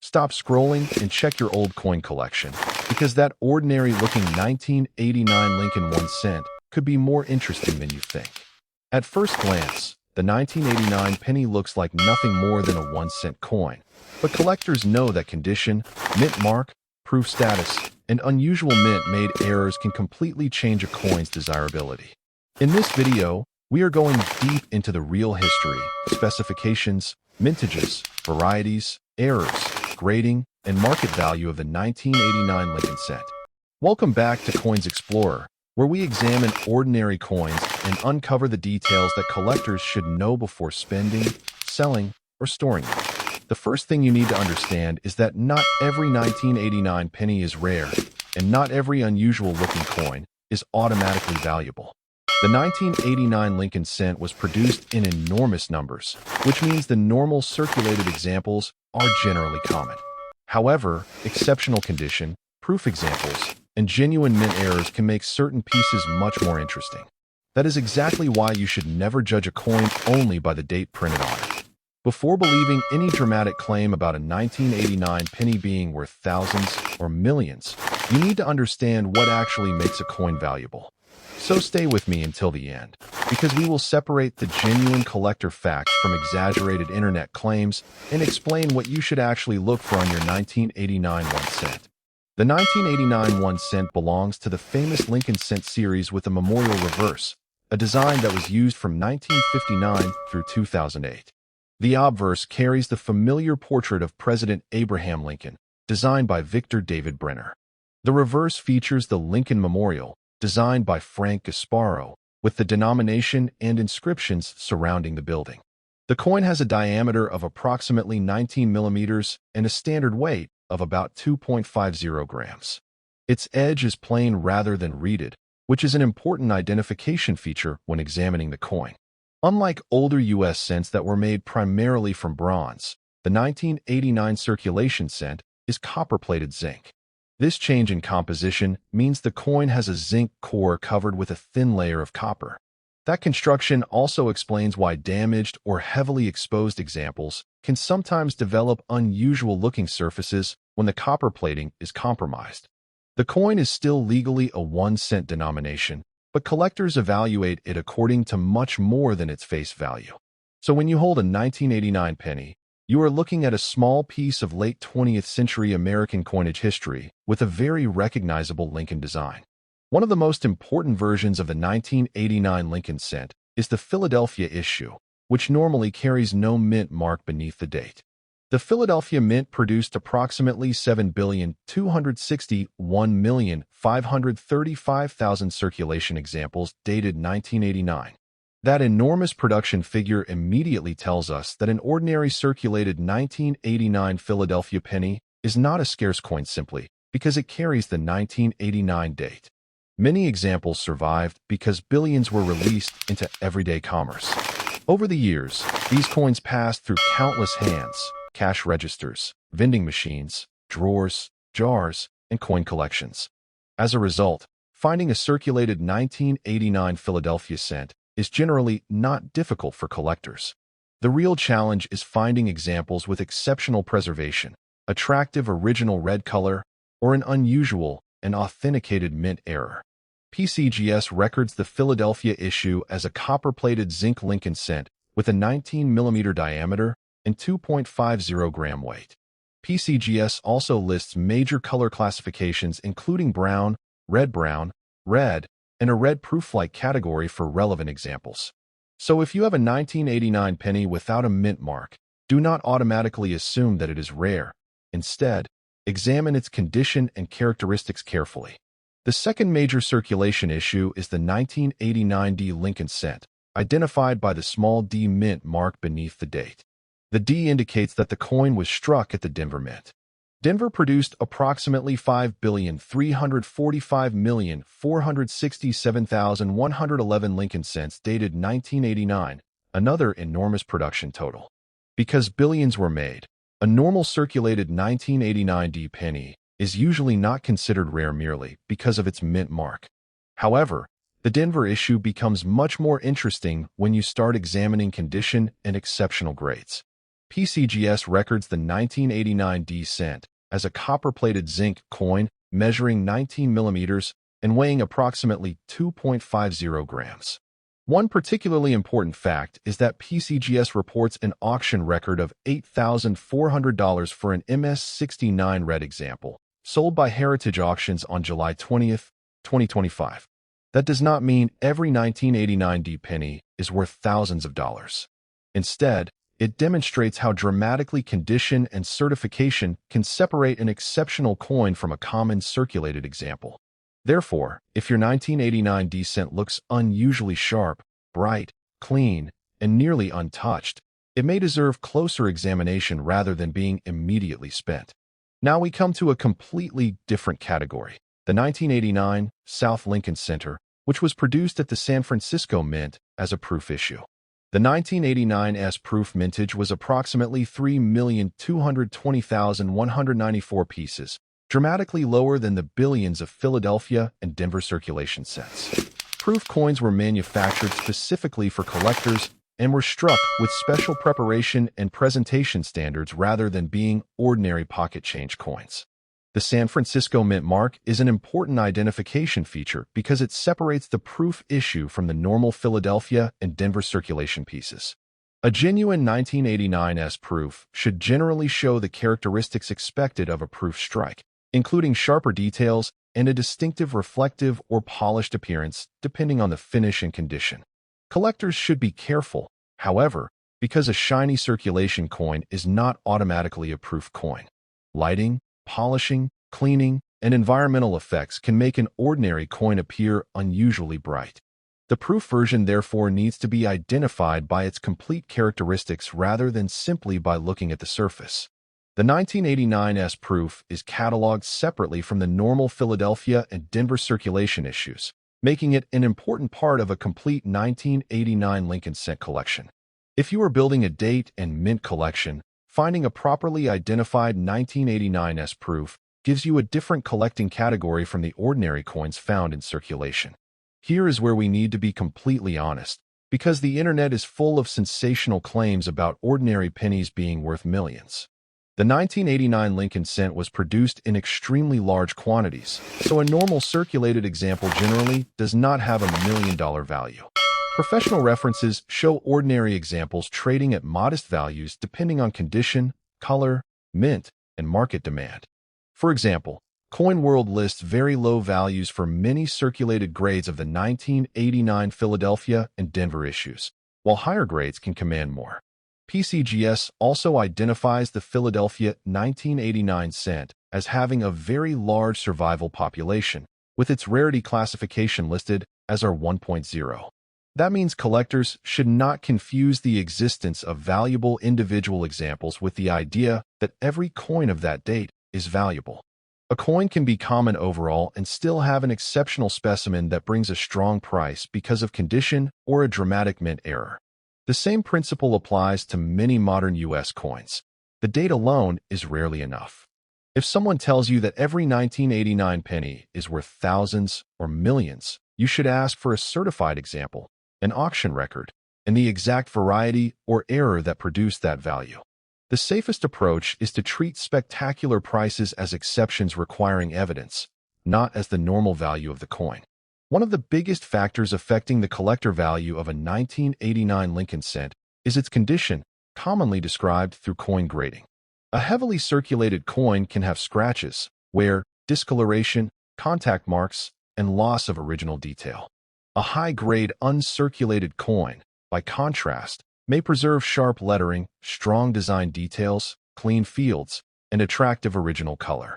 Stop scrolling and check your old coin collection, because that ordinary-looking 1989 Lincoln 1 cent could be more interesting than you think. At first glance, the 1989 penny looks like nothing more than a 1 cent coin, but collectors know that condition, mint mark, proof status, and unusual mint-made errors can completely change a coin's desirability. In this video, we are going deep into the real history, specifications, mintages, varieties, errors, grading, and market value of the 1989 Lincoln cent. Welcome back to Coins Explorer, where we examine ordinary coins and uncover the details that collectors should know before spending, selling, or storing them. The first thing you need to understand is that not every 1989 penny is rare, and not every unusual-looking coin is automatically valuable. The 1989 Lincoln cent was produced in enormous numbers, which means the normal circulated examples are generally common. However, exceptional condition, proof examples, and genuine mint errors can make certain pieces much more interesting. That is exactly why you should never judge a coin only by the date printed on it. Before believing any dramatic claim about a 1989 penny being worth thousands or millions, you need to understand what actually makes a coin valuable. So stay with me until the end, because we will separate the genuine collector facts from exaggerated internet claims and explain what you should actually look for on your 1989 1 cent. The 1989 1 cent belongs to the famous Lincoln cent series with a memorial reverse, a design that was used from 1959 through 2008. The obverse carries the familiar portrait of President Abraham Lincoln, designed by Victor David Brenner. The reverse features the Lincoln Memorial, designed by Frank Gasparo, with the denomination and inscriptions surrounding the building. The coin has a diameter of approximately 19 millimeters and a standard weight of about 2.50 grams. Its edge is plain rather than reeded, which is an important identification feature when examining the coin. Unlike older U.S. cents that were made primarily from bronze, the 1989 circulation cent is copper-plated zinc. This change in composition means the coin has a zinc core covered with a thin layer of copper. That construction also explains why damaged or heavily exposed examples can sometimes develop unusual-looking surfaces when the copper plating is compromised. The coin is still legally a 1 cent denomination, but collectors evaluate it according to much more than its face value. So when you hold a 1989 penny, you are looking at a small piece of late 20th century American coinage history with a very recognizable Lincoln design. One of the most important versions of the 1989 Lincoln cent is the Philadelphia issue, which normally carries no mint mark beneath the date. The Philadelphia Mint produced approximately 7,261,535,000 circulation examples dated 1989. That enormous production figure immediately tells us that an ordinary circulated 1989 Philadelphia penny is not a scarce coin simply because it carries the 1989 date. Many examples survived because billions were released into everyday commerce. Over the years, these coins passed through countless hands, cash registers, vending machines, drawers, jars, and coin collections. As a result, finding a circulated 1989 Philadelphia cent is generally not difficult for collectors. The real challenge is finding examples with exceptional preservation, attractive original red color, or an unusual and authenticated mint error. PCGS records the Philadelphia issue as a copper-plated zinc Lincoln cent with a 19 millimeter diameter and 2.50 gram weight. PCGS also lists major color classifications including brown, red, and a red proof-like category for relevant examples. So if you have a 1989 penny without a mint mark, do not automatically assume that it is rare. Instead, examine its condition and characteristics carefully. The second major circulation issue is the 1989 D Lincoln cent, identified by the small d mint mark beneath the date. The D indicates that the coin was struck at the Denver Mint. Denver produced approximately 5,345,467,111 Lincoln cents dated 1989, another enormous production total. Because billions were made, a normal circulated 1989 D penny is usually not considered rare merely because of its mint mark. However, the Denver issue becomes much more interesting when you start examining condition and exceptional grades. PCGS records the 1989 D cent as a copper-plated zinc coin measuring 19 millimeters and weighing approximately 2.50 grams. One particularly important fact is that PCGS reports an auction record of $8,400 for an MS69 red example, sold by Heritage Auctions on July 20th, 2025. That does not mean every 1989 D penny is worth thousands of dollars. Instead, it demonstrates how dramatically condition and certification can separate an exceptional coin from a common circulated example. Therefore, if your 1989 D cent looks unusually sharp, bright, clean, and nearly untouched, it may deserve closer examination rather than being immediately spent. Now we come to a completely different category, the 1989 South Lincoln Center, which was produced at the San Francisco Mint as a proof issue. The 1989's proof mintage was approximately 3,220,194 pieces, dramatically lower than the billions of Philadelphia and Denver circulation sets. Proof coins were manufactured specifically for collectors and were struck with special preparation and presentation standards rather than being ordinary pocket change coins. The San Francisco Mint mark is an important identification feature because it separates the proof issue from the normal Philadelphia and Denver circulation pieces. A genuine 1989's proof should generally show the characteristics expected of a proof strike, including sharper details and a distinctive reflective or polished appearance depending on the finish and condition. Collectors should be careful, however, because a shiny circulation coin is not automatically a proof coin. Lighting, polishing, cleaning, and environmental effects can make an ordinary coin appear unusually bright. The proof version therefore needs to be identified by its complete characteristics rather than simply by looking at the surface. The 1989's proof is cataloged separately from the normal Philadelphia and Denver circulation issues, making it an important part of a complete 1989 Lincoln cent collection. If you are building a date and mint collection, finding a properly identified 1989's proof gives you a different collecting category from the ordinary coins found in circulation. Here is where we need to be completely honest, because the internet is full of sensational claims about ordinary pennies being worth millions. The 1989 Lincoln cent was produced in extremely large quantities, so a normal circulated example generally does not have $1 million value. Professional references show ordinary examples trading at modest values depending on condition, color, mint, and market demand. For example, Coin World lists very low values for many circulated grades of the 1989 Philadelphia and Denver issues, while higher grades can command more. PCGS also identifies the Philadelphia 1989 cent as having a very large survival population, with its rarity classification listed as R1.0. That means collectors should not confuse the existence of valuable individual examples with the idea that every coin of that date is valuable. A coin can be common overall and still have an exceptional specimen that brings a strong price because of condition or a dramatic mint error. The same principle applies to many modern U.S. coins. The date alone is rarely enough. If someone tells you that every 1989 penny is worth thousands or millions, you should ask for a certified example, an auction record, and the exact variety or error that produced that value. The safest approach is to treat spectacular prices as exceptions requiring evidence, not as the normal value of the coin. One of the biggest factors affecting the collector value of a 1989 Lincoln cent is its condition, commonly described through coin grading. A heavily circulated coin can have scratches, wear, discoloration, contact marks, and loss of original detail. A high-grade uncirculated coin, by contrast, may preserve sharp lettering, strong design details, clean fields, and attractive original color.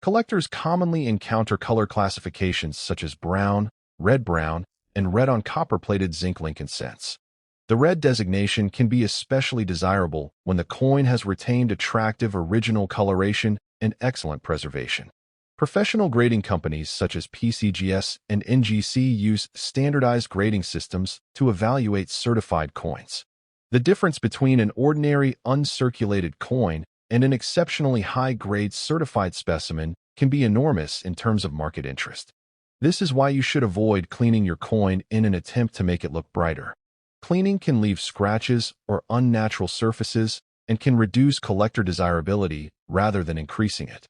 Collectors commonly encounter color classifications such as brown, red-brown, and red on copper-plated zinc Lincoln cents. The red designation can be especially desirable when the coin has retained attractive original coloration and excellent preservation. Professional grading companies such as PCGS and NGC use standardized grading systems to evaluate certified coins. The difference between an ordinary uncirculated coin and an exceptionally high-grade certified specimen can be enormous in terms of market interest. This is why you should avoid cleaning your coin in an attempt to make it look brighter. Cleaning can leave scratches or unnatural surfaces, and can reduce collector desirability rather than increasing it.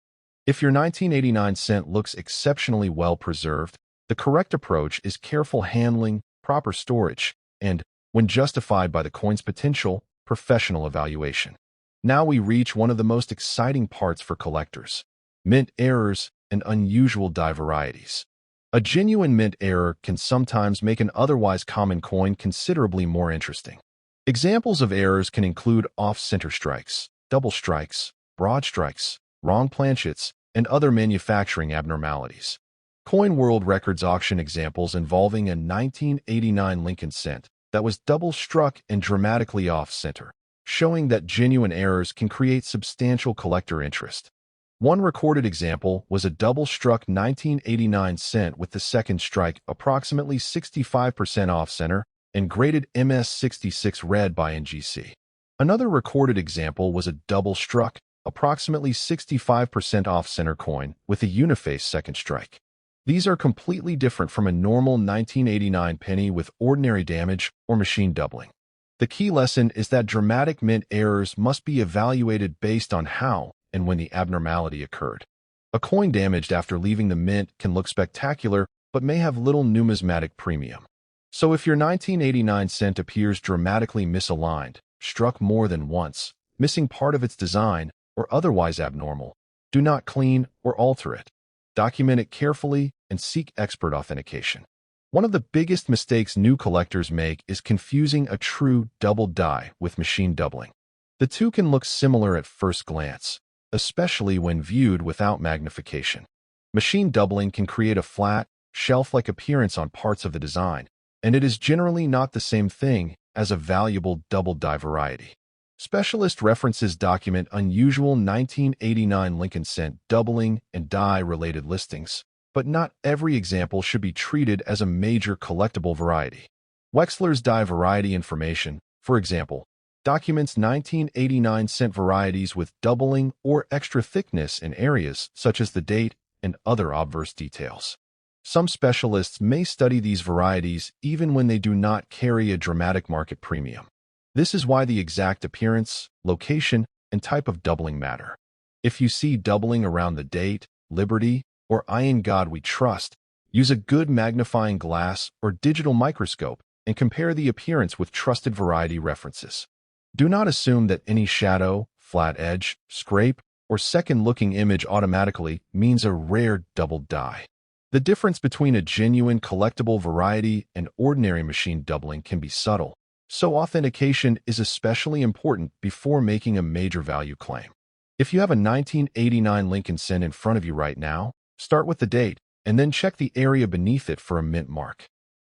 If your 1989 cent looks exceptionally well preserved, the correct approach is careful handling, proper storage, and, when justified by the coin's potential, professional evaluation. Now we reach one of the most exciting parts for collectors: mint errors and unusual die varieties. A genuine mint error can sometimes make an otherwise common coin considerably more interesting. Examples of errors can include off-center strikes, double strikes, broad strikes, wrong planchets, and other manufacturing abnormalities. Coin World records auction examples involving a 1989 Lincoln cent that was double-struck and dramatically off-center, showing that genuine errors can create substantial collector interest. One recorded example was a double-struck 1989 cent with the second strike approximately 65% off-center and graded MS66 red by NGC. Another recorded example was a double-struck, approximately 65% off-center coin with a uniface second strike. These are completely different from a normal 1989 penny with ordinary damage or machine doubling. The key lesson is that dramatic mint errors must be evaluated based on how and when the abnormality occurred. A coin damaged after leaving the mint can look spectacular but may have little numismatic premium. So if your 1989 cent appears dramatically misaligned, struck more than once, missing part of its design, or otherwise abnormal, do not clean or alter it. Document it carefully and seek expert authentication. One of the biggest mistakes new collectors make is confusing a true double die with machine doubling. The two can look similar at first glance, especially when viewed without magnification. Machine doubling can create a flat, shelf-like appearance on parts of the design, and it is generally not the same thing as a valuable double die variety. Specialist references document unusual 1989 Lincoln cent doubling and die-related listings, but not every example should be treated as a major collectible variety. Wexler's die variety information, for example, documents 1989 cent varieties with doubling or extra thickness in areas such as the date and other obverse details. Some specialists may study these varieties even when they do not carry a dramatic market premium. This is why the exact appearance, location, and type of doubling matter. If you see doubling around the date, Liberty, or I in God We Trust, use a good magnifying glass or digital microscope and compare the appearance with trusted variety references. Do not assume that any shadow, flat edge, scrape, or second-looking image automatically means a rare double die. The difference between a genuine collectible variety and ordinary machine doubling can be subtle, so authentication is especially important before making a major value claim. If you have a 1989 Lincoln cent in front of you right now, start with the date and then check the area beneath it for a mint mark.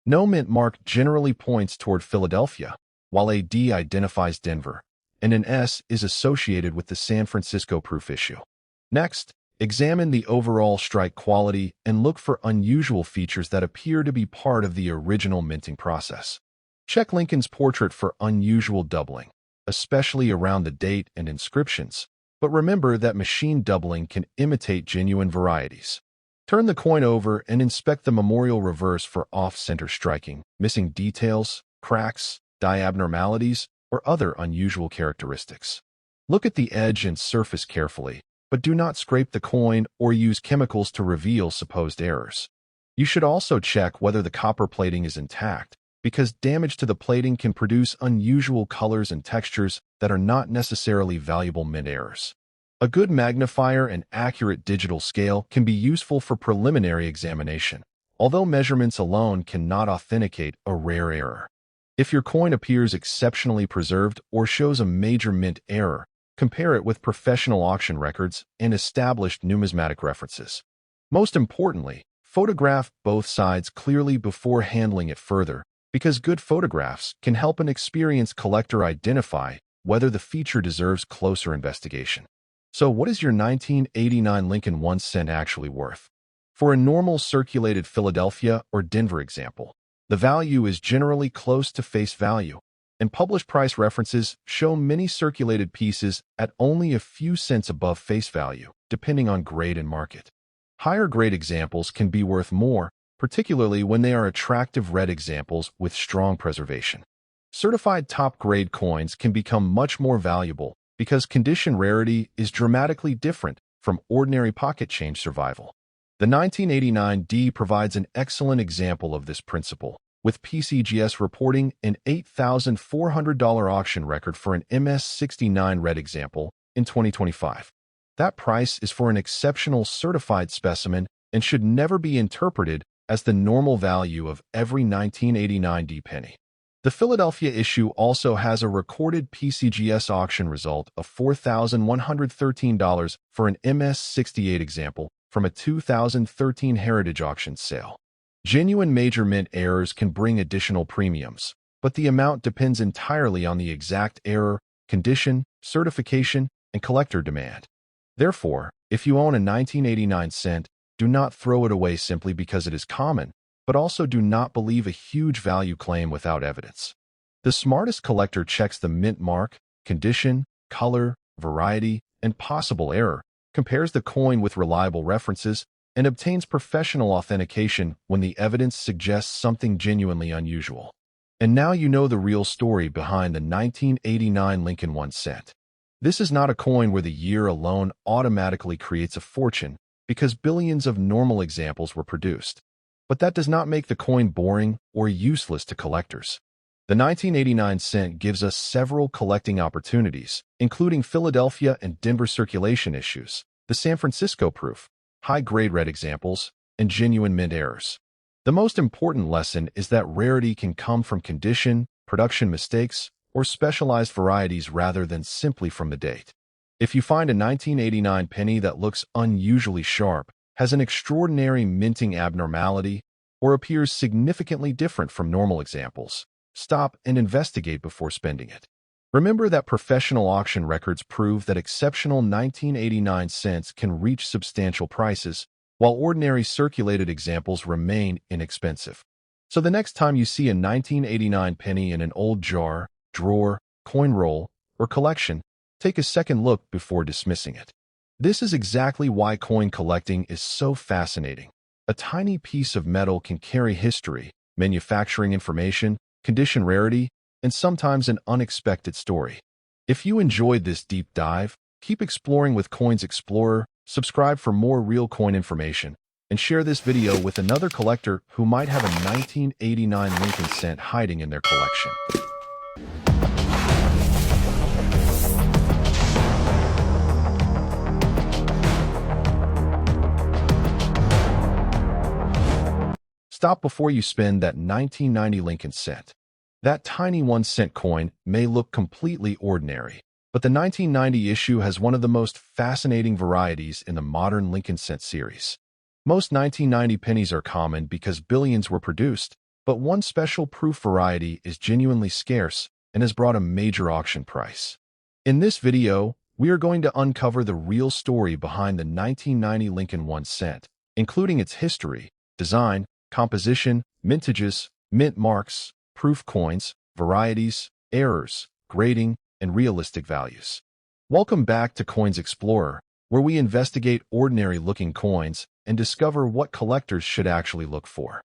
No mint mark generally points toward Philadelphia, while a D identifies Denver, and an S is associated with the San Francisco proof issue. Next, examine the overall strike quality and look for unusual features that appear to be part of the original minting process. Check Lincoln's portrait for unusual doubling, especially around the date and inscriptions, but remember that machine doubling can imitate genuine varieties. Turn the coin over and inspect the memorial reverse for off-center striking, missing details, cracks, die abnormalities, or other unusual characteristics. Look at the edge and surface carefully, but do not scrape the coin or use chemicals to reveal supposed errors. You should also check whether the copper plating is intact, because damage to the plating can produce unusual colors and textures that are not necessarily valuable mint errors. A good magnifier and accurate digital scale can be useful for preliminary examination, although measurements alone cannot authenticate a rare error. If your coin appears exceptionally preserved or shows a major mint error, compare it with professional auction records and established numismatic references. Most importantly, photograph both sides clearly before handling it further, because good photographs can help an experienced collector identify whether the feature deserves closer investigation. So what is your 1989 Lincoln 1 cent actually worth? For a normal circulated Philadelphia or Denver example, the value is generally close to face value, and published price references show many circulated pieces at only a few cents above face value, depending on grade and market. Higher grade examples can be worth more, particularly when they are attractive red examples with strong preservation. Certified top-grade coins can become much more valuable because condition rarity is dramatically different from ordinary pocket change survival. The 1989D provides an excellent example of this principle, with PCGS reporting an $8,400 auction record for an MS69 red example in 2025. That price is for an exceptional certified specimen and should never be interpreted as the normal value of every 1989D penny. The Philadelphia issue also has a recorded PCGS auction result of $4,113 for an MS68 example from a 2013 Heritage auction sale. Genuine major mint errors can bring additional premiums, but the amount depends entirely on the exact error, condition, certification, and collector demand. Therefore, if you own a 1989 cent, do not throw it away simply because it is common, but also do not believe a huge value claim without evidence. The smartest collector checks the mint mark, condition, color, variety, and possible error, compares the coin with reliable references, and obtains professional authentication when the evidence suggests something genuinely unusual. And now you know the real story behind the 1989 Lincoln 1 cent. This is not a coin where the year alone automatically creates a fortune, because billions of normal examples were produced. But that does not make the coin boring or useless to collectors. The 1989 cent gives us several collecting opportunities, including Philadelphia and Denver circulation issues, the San Francisco proof, high-grade red examples, and genuine mint errors. The most important lesson is that rarity can come from condition, production mistakes, or specialized varieties rather than simply from the date. If you find a 1989 penny that looks unusually sharp, has an extraordinary minting abnormality, or appears significantly different from normal examples, stop and investigate before spending it. Remember that professional auction records prove that exceptional 1989 cents can reach substantial prices, while ordinary circulated examples remain inexpensive. So the next time you see a 1989 penny in an old jar, drawer, coin roll, or collection, take a second look before dismissing it. This is exactly why coin collecting is so fascinating. A tiny piece of metal can carry history, manufacturing information, condition rarity, and sometimes an unexpected story. If you enjoyed this deep dive, keep exploring with Coins Explorer, subscribe for more real coin information, and share this video with another collector who might have a 1989 Lincoln cent hiding in their collection. Stop before you spend that 1990 Lincoln cent. That tiny 1-cent coin may look completely ordinary, but the 1990 issue has one of the most fascinating varieties in the modern Lincoln cent series. Most 1990 pennies are common because billions were produced, but one special proof variety is genuinely scarce and has brought a major auction price. In this video, we are going to uncover the real story behind the 1990 Lincoln 1 cent, including its history, design, composition, mintages, mint marks, proof coins, varieties, errors, grading, and realistic values. Welcome back to Coins Explorer, where we investigate ordinary-looking coins and discover what collectors should actually look for.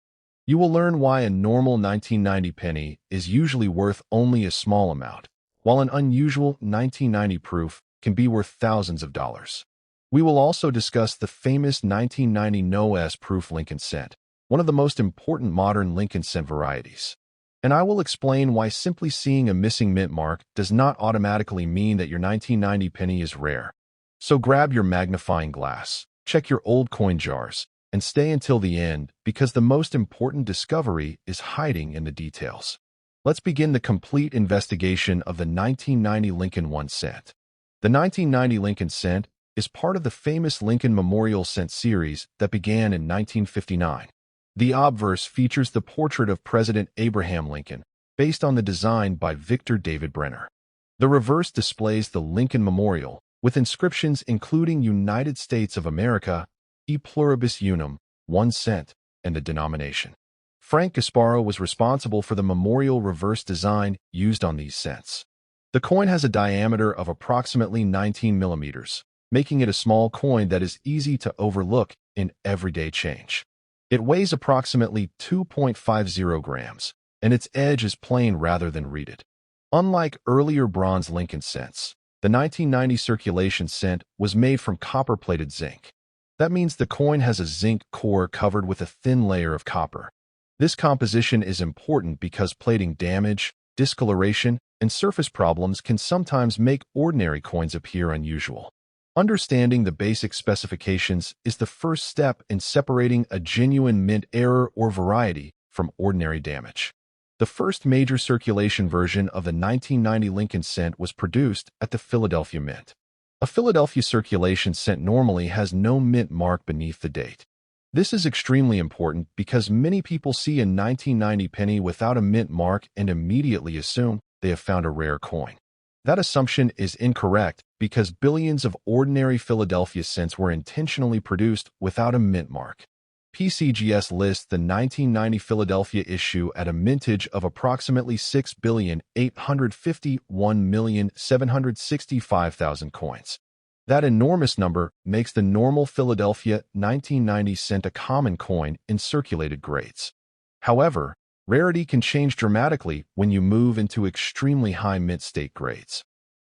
You will learn why a normal 1990 penny is usually worth only a small amount, while an unusual 1990 proof can be worth thousands of dollars. We will also discuss the famous 1990 No-S proof Lincoln cent, one of the most important modern Lincoln cent varieties. And I will explain why simply seeing a missing mint mark does not automatically mean that your 1990 penny is rare. So grab your magnifying glass, check your old coin jars, and stay until the end because the most important discovery is hiding in the details. Let's begin the complete investigation of the 1990 Lincoln 1 cent. The 1990 Lincoln cent is part of the famous Lincoln Memorial Cent series that began in 1959. The obverse features the portrait of President Abraham Lincoln, based on the design by Victor David Brenner. The reverse displays the Lincoln Memorial, with inscriptions including United States of America, E pluribus unum, 1 cent, and the denomination. Frank Gasparo was responsible for the memorial reverse design used on these cents. The coin has a diameter of approximately 19 millimeters, making it a small coin that is easy to overlook in everyday change. It weighs approximately 2.50 grams, and its edge is plain rather than reeded. Unlike earlier bronze Lincoln cents, The 1990 circulation cent was made from copper-plated zinc. That means the coin has a zinc core covered with a thin layer of copper. This composition is important because plating damage, discoloration, and surface problems can sometimes make ordinary coins appear unusual. Understanding the basic specifications is the first step in separating a genuine mint error or variety from ordinary damage. The first major circulation version of the 1990 Lincoln cent was produced at the Philadelphia Mint. A Philadelphia circulation cent normally has no mint mark beneath the date. This is extremely important because many people see a 1990 penny without a mint mark and immediately assume they have found a rare coin. That assumption is incorrect because billions of ordinary Philadelphia cents were intentionally produced without a mint mark. PCGS lists the 1990 Philadelphia issue at a mintage of approximately 6,851,765,000 coins. That enormous number makes the normal Philadelphia 1990 cent a common coin in circulated grades. However, rarity can change dramatically when you move into extremely high mint state grades.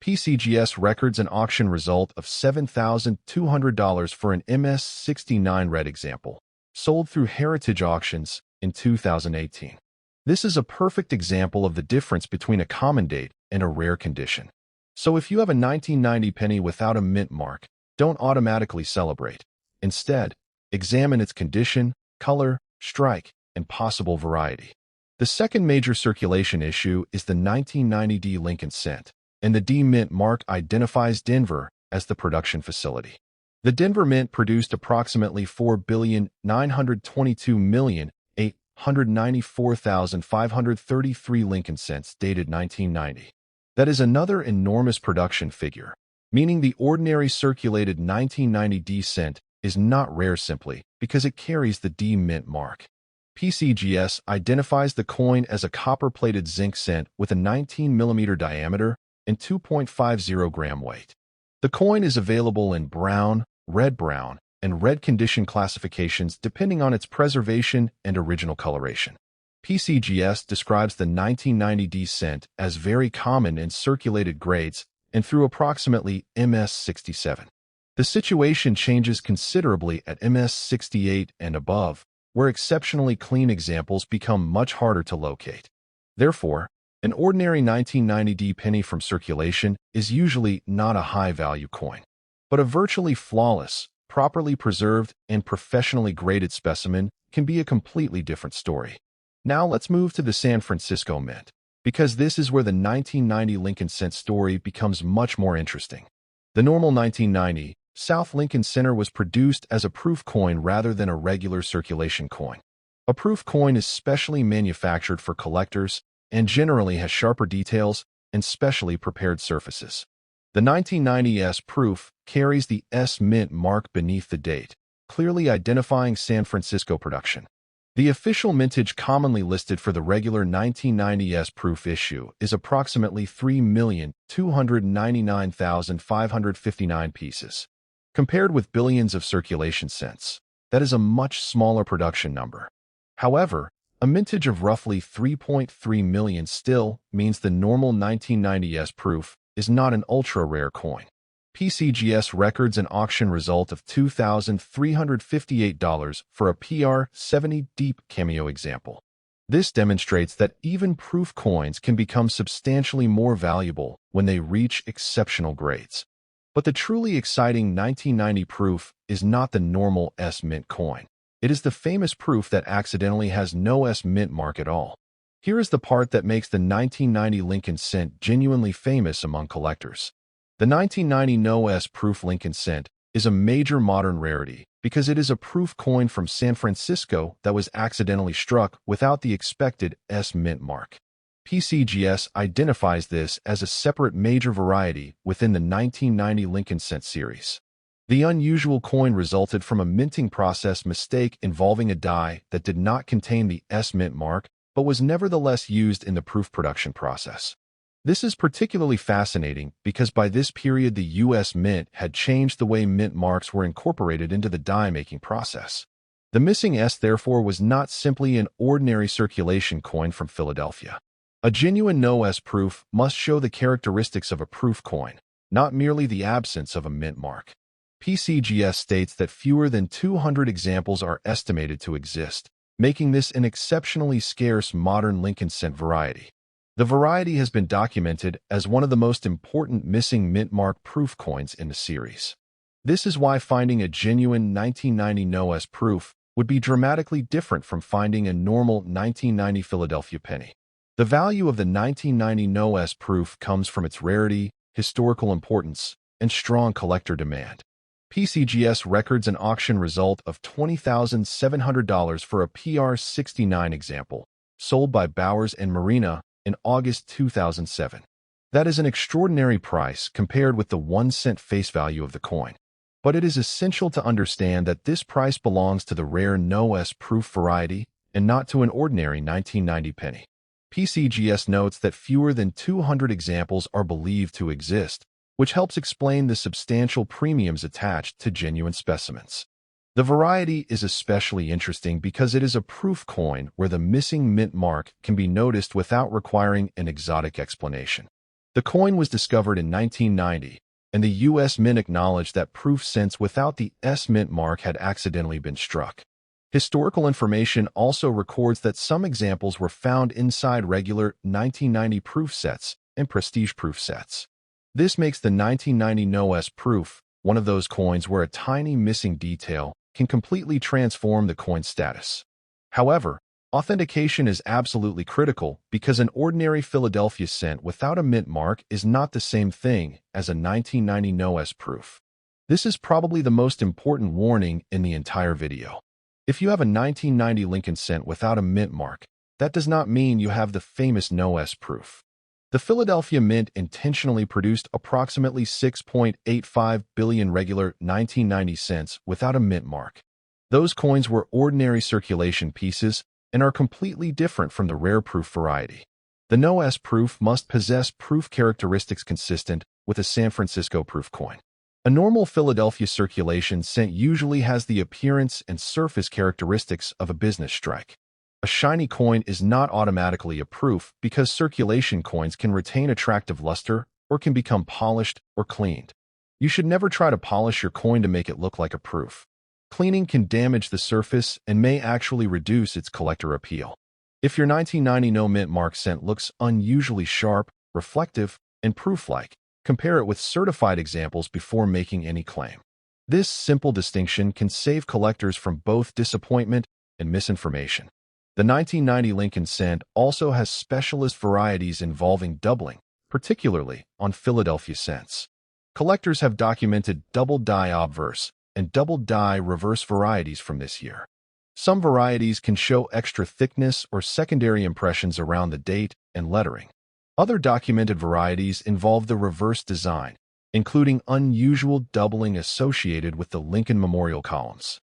PCGS records an auction result of $7,200 for an MS-69 red example, sold through Heritage Auctions in 2018. This is a perfect example of the difference between a common date and a rare condition. So if you have a 1990 penny without a mint mark, don't automatically celebrate. Instead, examine its condition, color, strike, and possible variety. The second major circulation issue is the 1990 D Lincoln cent, and the D mint mark identifies Denver as the production facility. The Denver Mint produced approximately 4,922,894,533 Lincoln cents dated 1990. That is another enormous production figure, meaning the ordinary circulated 1990 D cent is not rare simply because it carries the D mint mark. PCGS identifies the coin as a copper-plated zinc cent with a 19mm diameter and 2.50 gram weight. The coin is available in brown, red-brown, and red condition classifications depending on its preservation and original coloration. PCGS describes the 1990 D cent as very common in circulated grades and through approximately MS-67. The situation changes considerably at MS-68 and above, where exceptionally clean examples become much harder to locate. Therefore, an ordinary 1990 D penny from circulation is usually not a high-value coin, but a virtually flawless, properly preserved, and professionally graded specimen can be a completely different story. Now let's move to the San Francisco Mint, because this is where the 1990 Lincoln cent story becomes much more interesting. The normal 1990 South Lincoln Center was produced as a proof coin rather than a regular circulation coin. A proof coin is specially manufactured for collectors and generally has sharper details and specially prepared surfaces. The 1990 S proof carries the S mint mark beneath the date, clearly identifying San Francisco production. The official mintage commonly listed for the regular 1990 S proof issue is approximately 3,299,559 pieces. Compared with billions of circulation cents, that is a much smaller production number. However, a mintage of roughly 3.3 million still means the normal 1990 S proof is not an ultra-rare coin. PCGS records an auction result of $2,358 for a PR-70 deep cameo example. This demonstrates that even proof coins can become substantially more valuable when they reach exceptional grades. But the truly exciting 1990 proof is not the normal S mint coin. It is the famous proof that accidentally has no S mint mark at all. Here is the part that makes the 1990 Lincoln cent genuinely famous among collectors. The 1990 no S proof Lincoln cent is a major modern rarity because it is a proof coin from San Francisco that was accidentally struck without the expected S mint mark. PCGS identifies this as a separate major variety within the 1990 Lincoln cent series. The unusual coin resulted from a minting process mistake involving a die that did not contain the S mint mark but was nevertheless used in the proof production process. This is particularly fascinating because by this period the U.S. Mint had changed the way mint marks were incorporated into the die-making process. The missing S therefore was not simply an ordinary circulation coin from Philadelphia. A genuine no S proof must show the characteristics of a proof coin, not merely the absence of a mint mark. PCGS states that fewer than 200 examples are estimated to exist, making this an exceptionally scarce modern Lincoln cent variety. The variety has been documented as one of the most important missing mint mark proof coins in the series. This is why finding a genuine 1990 NOS proof would be dramatically different from finding a normal 1990 Philadelphia penny. The value of the 1990 NOS proof comes from its rarity, historical importance, and strong collector demand. PCGS records an auction result of $20,700 for a PR69 example, sold by Bowers and Marina in August 2007. That is an extraordinary price compared with the 1-cent face value of the coin. But it is essential to understand that this price belongs to the rare NOS proof variety and not to an ordinary 1990 penny. PCGS notes that fewer than 200 examples are believed to exist, which helps explain the substantial premiums attached to genuine specimens. The variety is especially interesting because it is a proof coin where the missing mint mark can be noticed without requiring an exotic explanation. The coin was discovered in 1990, and the U.S. Mint acknowledged that proof cents without the S mint mark had accidentally been struck. Historical information also records that some examples were found inside regular 1990 proof sets and prestige proof sets. This makes the 1990 NOS proof one of those coins where a tiny missing detail can completely transform the coin's status. However, authentication is absolutely critical because an ordinary Philadelphia cent without a mint mark is not the same thing as a 1990 NOS proof. This is probably the most important warning in the entire video. If you have a 1990 Lincoln cent without a mint mark, that does not mean you have the famous NOS proof. The Philadelphia Mint intentionally produced approximately 6.85 billion regular 1990 cents without a mint mark. Those coins were ordinary circulation pieces and are completely different from the rare proof variety. The NOS proof must possess proof characteristics consistent with a San Francisco proof coin. A normal Philadelphia circulation cent usually has the appearance and surface characteristics of a business strike. A shiny coin is not automatically a proof because circulation coins can retain attractive luster or can become polished or cleaned. You should never try to polish your coin to make it look like a proof. Cleaning can damage the surface and may actually reduce its collector appeal. If your 1990 no mint mark cent looks unusually sharp, reflective, and proof-like, compare it with certified examples before making any claim. This simple distinction can save collectors from both disappointment and misinformation. The 1990 Lincoln cent also has specialist varieties involving doubling, particularly on Philadelphia cents. Collectors have documented double die obverse and double die reverse varieties from this year. Some varieties can show extra thickness or secondary impressions around the date and lettering. Other documented varieties involve the reverse design, including unusual doubling associated with the Lincoln Memorial columns.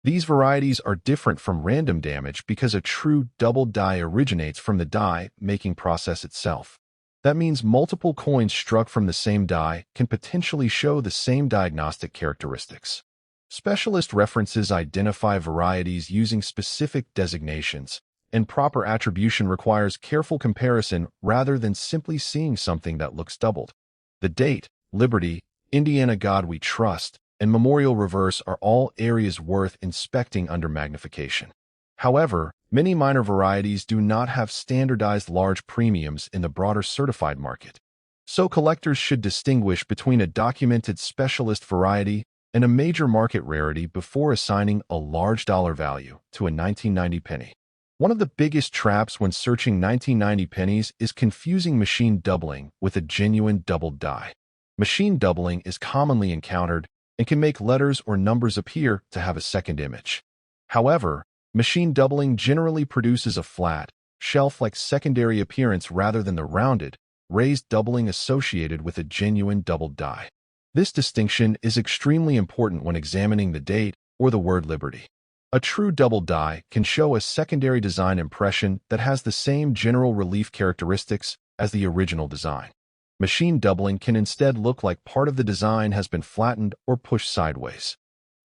These varieties are different from random damage because a true double die originates from the die-making process itself. That means multiple coins struck from the same die can potentially show the same diagnostic characteristics. Specialist references identify varieties using specific designations, and proper attribution requires careful comparison rather than simply seeing something that looks doubled. The date, Liberty, Indiana God We Trust, and Memorial Reverse are all areas worth inspecting under magnification. However, many minor varieties do not have standardized large premiums in the broader certified market. So collectors should distinguish between a documented specialist variety and a major market rarity before assigning a large dollar value to a 1990 penny. One of the biggest traps when searching 1990 pennies is confusing machine doubling with a genuine doubled die. Machine doubling is commonly encountered and can make letters or numbers appear to have a second image. However, machine doubling generally produces a flat, shelf-like secondary appearance rather than the rounded, raised doubling associated with a genuine doubled die. This distinction is extremely important when examining the date or the word Liberty. A true double die can show a secondary design impression that has the same general relief characteristics as the original design. Machine doubling can instead look like part of the design has been flattened or pushed sideways.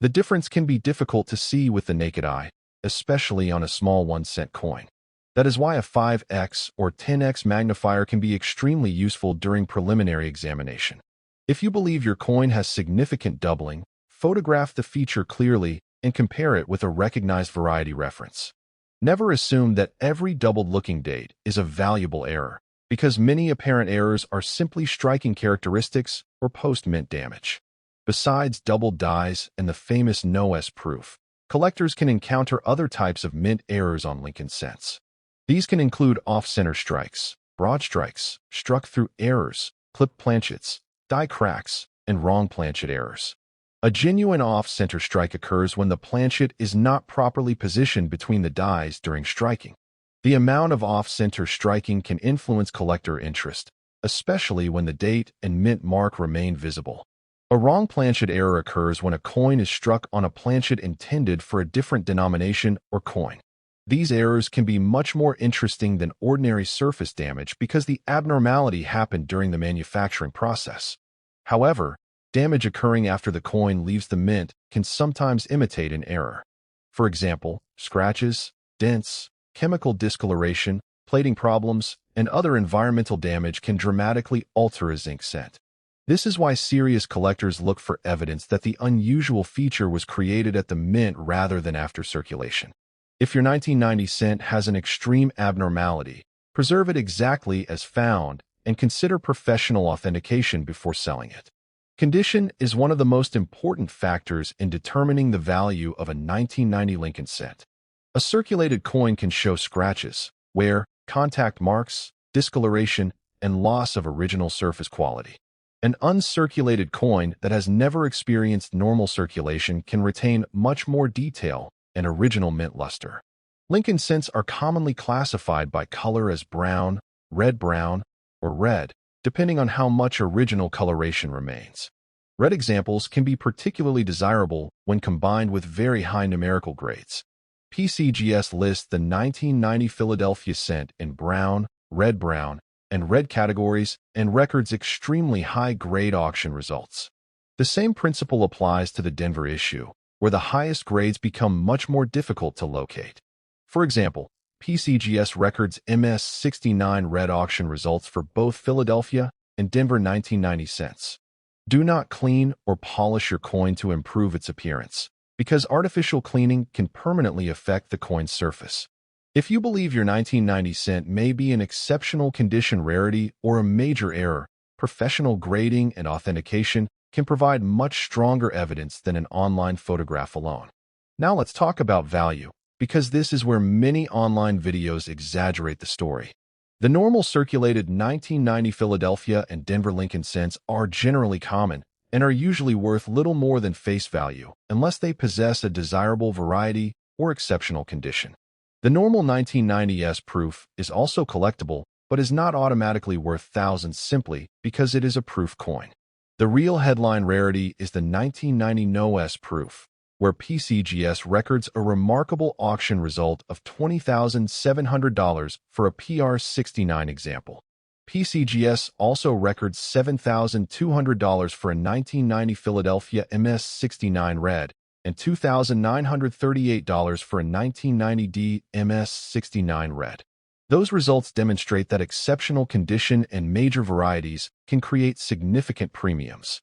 The difference can be difficult to see with the naked eye, especially on a small 1-cent coin. That is why a 5x or 10x magnifier can be extremely useful during preliminary examination. If you believe your coin has significant doubling, photograph the feature clearly and compare it with a recognized variety reference. Never assume that every doubled looking date is a valuable error, because many apparent errors are simply striking characteristics or post-mint damage. Besides doubled dies and the famous no-S proof, collectors can encounter other types of mint errors on Lincoln cents. These can include off-center strikes, broad strikes, struck-through errors, clipped planchets, die cracks, and wrong planchet errors. A genuine off-center strike occurs when the planchet is not properly positioned between the dies during striking. The amount of off-center striking can influence collector interest, especially when the date and mint mark remain visible. A wrong planchet error occurs when a coin is struck on a planchet intended for a different denomination or coin. These errors can be much more interesting than ordinary surface damage because the abnormality happened during the manufacturing process. However, damage occurring after the coin leaves the mint can sometimes imitate an error. For example, scratches, dents, chemical discoloration, plating problems, and other environmental damage can dramatically alter a zinc cent. This is why serious collectors look for evidence that the unusual feature was created at the mint rather than after circulation. If your 1990 cent has an extreme abnormality, preserve it exactly as found and consider professional authentication before selling it. Condition is one of the most important factors in determining the value of a 1990 Lincoln cent. A circulated coin can show scratches, wear, contact marks, discoloration, and loss of original surface quality. An uncirculated coin that has never experienced normal circulation can retain much more detail and original mint luster. Lincoln cents are commonly classified by color as brown, red-brown, or red, depending on how much original coloration remains. Red examples can be particularly desirable when combined with very high numerical grades. PCGS lists the 1990 Philadelphia cent in brown, red-brown, and red categories and records extremely high-grade auction results. The same principle applies to the Denver issue, where the highest grades become much more difficult to locate. For example, PCGS records MS69 red auction results for both Philadelphia and Denver 1990 cents. Do not clean or polish your coin to improve its appearance, because artificial cleaning can permanently affect the coin's surface. If you believe your 1990 cent may be an exceptional condition rarity or a major error, professional grading and authentication can provide much stronger evidence than an online photograph alone. Now let's talk about value, because this is where many online videos exaggerate the story. The normal circulated 1990 Philadelphia and Denver Lincoln cents are generally common and are usually worth little more than face value unless they possess a desirable variety or exceptional condition. The normal 1990s proof is also collectible, but is not automatically worth thousands simply because it is a proof coin. The real headline rarity is the 1990 no-S proof, where PCGS records a remarkable auction result of $20,700 for a PR69 example. PCGS also records $7,200 for a 1990 Philadelphia MS69 red and $2,938 for a 1990D MS69 red. Those results demonstrate that exceptional condition and major varieties can create significant premiums.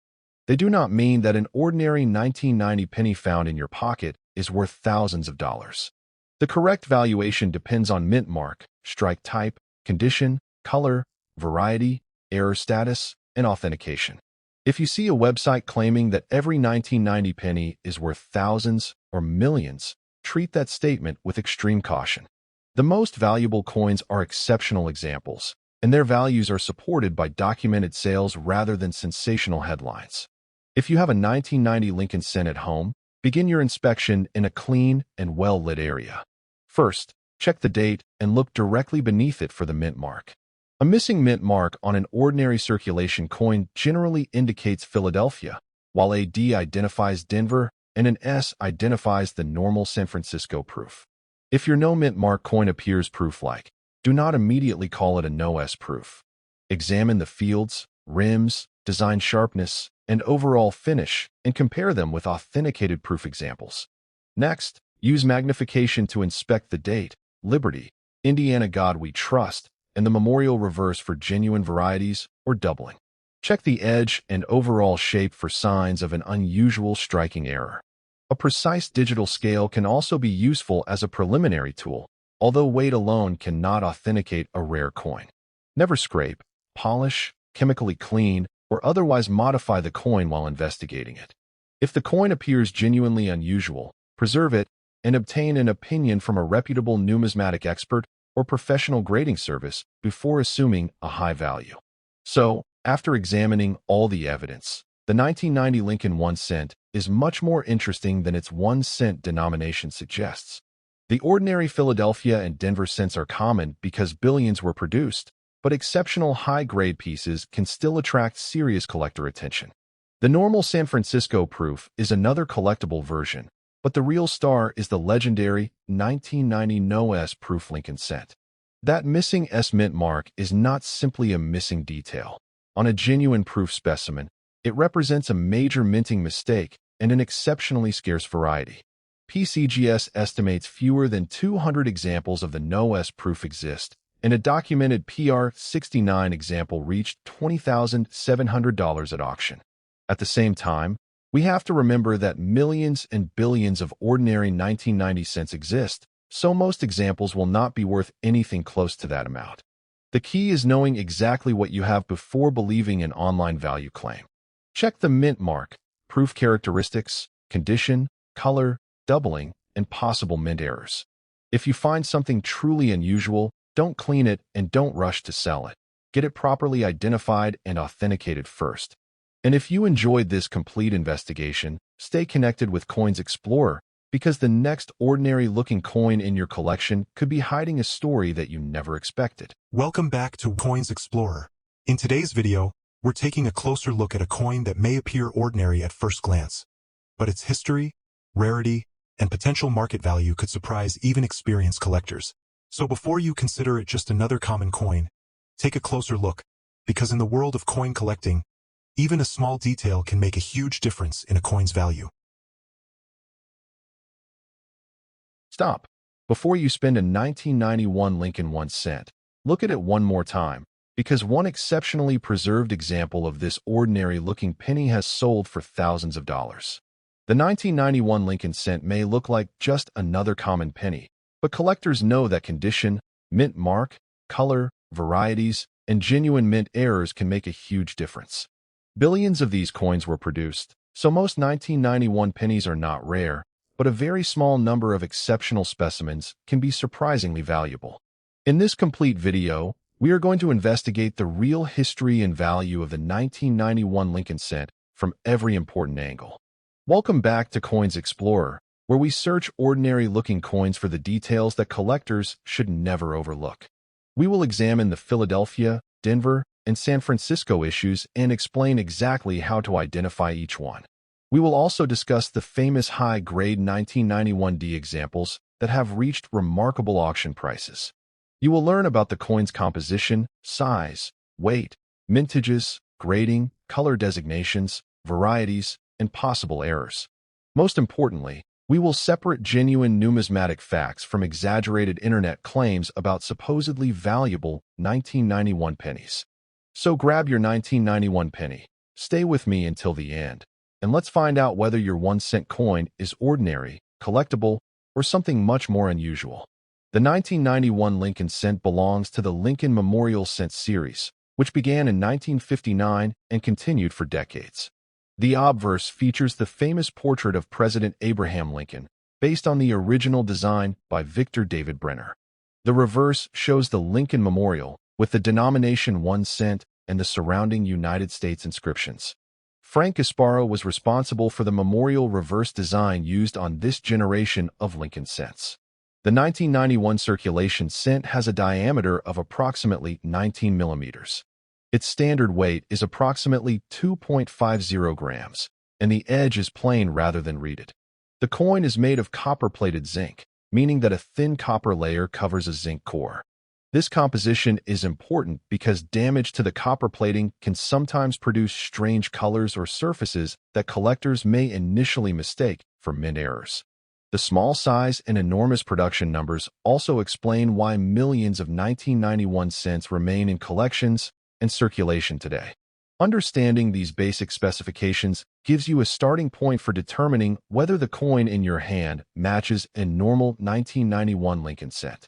They do not mean that an ordinary 1990 penny found in your pocket is worth thousands of dollars. The correct valuation depends on mint mark, strike type, condition, color, variety, error status, and authentication. If you see a website claiming that every 1990 penny is worth thousands or millions, treat that statement with extreme caution. The most valuable coins are exceptional examples, and their values are supported by documented sales rather than sensational headlines. If you have a 1990 Lincoln cent at home, begin your inspection in a clean and well-lit area. First, check the date and look directly beneath it for the mint mark. A missing mint mark on an ordinary circulation coin generally indicates Philadelphia, while a D identifies Denver and an S identifies the normal San Francisco proof. If your no mint mark coin appears proof-like, do not immediately call it a no-S proof. Examine the fields, rims, design sharpness, and overall finish, and compare them with authenticated proof examples. Next, use magnification to inspect the date, Liberty, Indiana God We Trust, and the memorial reverse for genuine varieties or doubling. Check the edge and overall shape for signs of an unusual striking error. A precise digital scale can also be useful as a preliminary tool, although weight alone cannot authenticate a rare coin. Never scrape, polish, chemically clean, or otherwise modify the coin while investigating it. If the coin appears genuinely unusual, preserve it and obtain an opinion from a reputable numismatic expert or professional grading service before assuming a high value. So, after examining all the evidence, the 1990 Lincoln 1 cent is much more interesting than its 1 cent denomination suggests. The ordinary Philadelphia and Denver cents are common because billions were produced, but exceptional high-grade pieces can still attract serious collector attention. The normal San Francisco proof is another collectible version, but the real star is the legendary 1990 No S proof Lincoln cent. That missing S mint mark is not simply a missing detail. On a genuine proof specimen, it represents a major minting mistake and an exceptionally scarce variety. PCGS estimates fewer than 200 examples of the No S proof exist, and a documented PR69 example reached $20,700 at auction. At the same time, we have to remember that millions and billions of ordinary 1990 cents exist, so most examples will not be worth anything close to that amount. The key is knowing exactly what you have before believing an online value claim. Check the mint mark, proof characteristics, condition, color, doubling, and possible mint errors. If you find something truly unusual, don't clean it and don't rush to sell it. Get it properly identified and authenticated first. And if you enjoyed this complete investigation, stay connected with Coins Explorer, because the next ordinary-looking coin in your collection could be hiding a story that you never expected. Welcome back to Coins Explorer. In today's video, we're taking a closer look at a coin that may appear ordinary at first glance, but its history, rarity, and potential market value could surprise even experienced collectors. So before you consider it just another common coin, take a closer look, because in the world of coin collecting, even a small detail can make a huge difference in a coin's value. Stop. Before you spend a 1991 Lincoln 1 cent, look at it one more time, because one exceptionally preserved example of this ordinary-looking penny has sold for thousands of dollars. The 1991 Lincoln cent may look like just another common penny, but collectors know that condition, mint mark, color, varieties, and genuine mint errors can make a huge difference. Billions of these coins were produced, so most 1991 pennies are not rare, but a very small number of exceptional specimens can be surprisingly valuable. In this complete video, we are going to investigate the real history and value of the 1991 Lincoln cent from every important angle. Welcome back to Coins Explorer, where we search ordinary-looking coins for the details that collectors should never overlook. We will examine the Philadelphia, Denver, and San Francisco issues and explain exactly how to identify each one. We will also discuss the famous high-grade 1991D examples that have reached remarkable auction prices. You will learn about the coin's composition, size, weight, mintages, grading, color designations, varieties, and possible errors. Most importantly, we will separate genuine numismatic facts from exaggerated internet claims about supposedly valuable 1991 pennies. So grab your 1991 penny, stay with me until the end, and let's find out whether your 1 cent coin is ordinary, collectible, or something much more unusual. The 1991 Lincoln cent belongs to the Lincoln Memorial Cent series, which began in 1959 and continued for decades. The obverse features the famous portrait of President Abraham Lincoln, based on the original design by Victor David Brenner. The reverse shows the Lincoln Memorial, with the denomination 1 cent and the surrounding United States inscriptions. Frank Gasparo was responsible for the memorial reverse design used on this generation of Lincoln cents. The 1991 circulation cent has a diameter of approximately 19 millimeters. Its standard weight is approximately 2.50 grams, and the edge is plain rather than reeded. The coin is made of copper-plated zinc, meaning that a thin copper layer covers a zinc core. This composition is important because damage to the copper plating can sometimes produce strange colors or surfaces that collectors may initially mistake for mint errors. The small size and enormous production numbers also explain why millions of 1991 cents remain in collections and circulation today. Understanding these basic specifications gives you a starting point for determining whether the coin in your hand matches a normal 1991 Lincoln cent.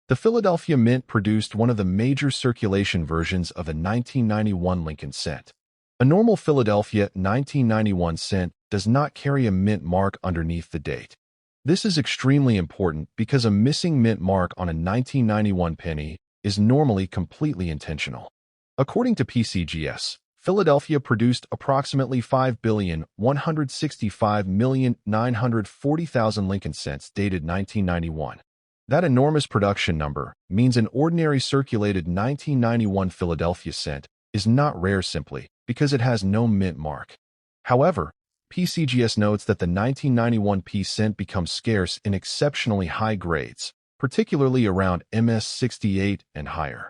The Philadelphia Mint produced one of the major circulation versions of a 1991 Lincoln cent. A normal Philadelphia 1991 cent does not carry a mint mark underneath the date. This is extremely important because a missing mint mark on a 1991 penny is normally completely intentional. According to PCGS, Philadelphia produced approximately 5,165,940,000 Lincoln cents dated 1991. That enormous production number means an ordinary circulated 1991 Philadelphia cent is not rare simply because it has no mint mark. However, PCGS notes that the 1991 P cent becomes scarce in exceptionally high grades, particularly around MS68 and higher.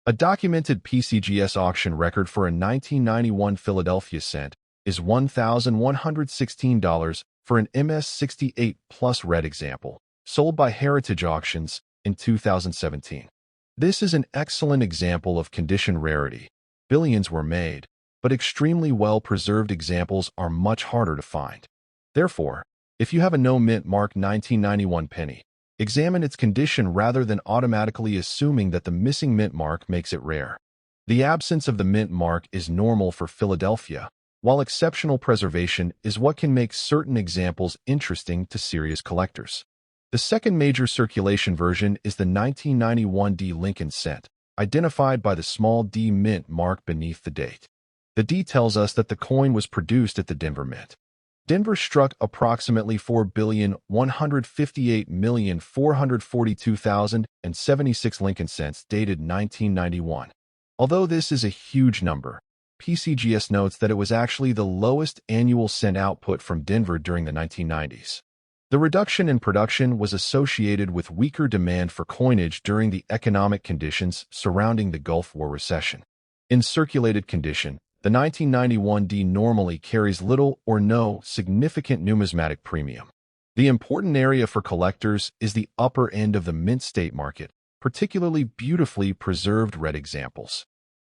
A documented PCGS auction record for a 1991 Philadelphia cent is $1,116 for an MS68 plus red example, sold by Heritage Auctions in 2017. This is an excellent example of condition rarity. Billions were made, but extremely well-preserved examples are much harder to find. Therefore, if you have a no-mint mark 1991 penny, examine its condition rather than automatically assuming that the missing mint mark makes it rare. The absence of the mint mark is normal for Philadelphia, while exceptional preservation is what can make certain examples interesting to serious collectors. The second major circulation version is the 1991 D Lincoln cent, identified by the small d mint mark beneath the date. The D tells us that the coin was produced at the Denver Mint. Denver struck approximately 4,158,442,076 Lincoln cents dated 1991. Although this is a huge number, PCGS notes that it was actually the lowest annual cent output from Denver during the 1990s. The reduction in production was associated with weaker demand for coinage during the economic conditions surrounding the Gulf War recession. In circulated condition, the 1991 D normally carries little or no significant numismatic premium. The important area for collectors is the upper end of the mint state market, particularly beautifully preserved red examples.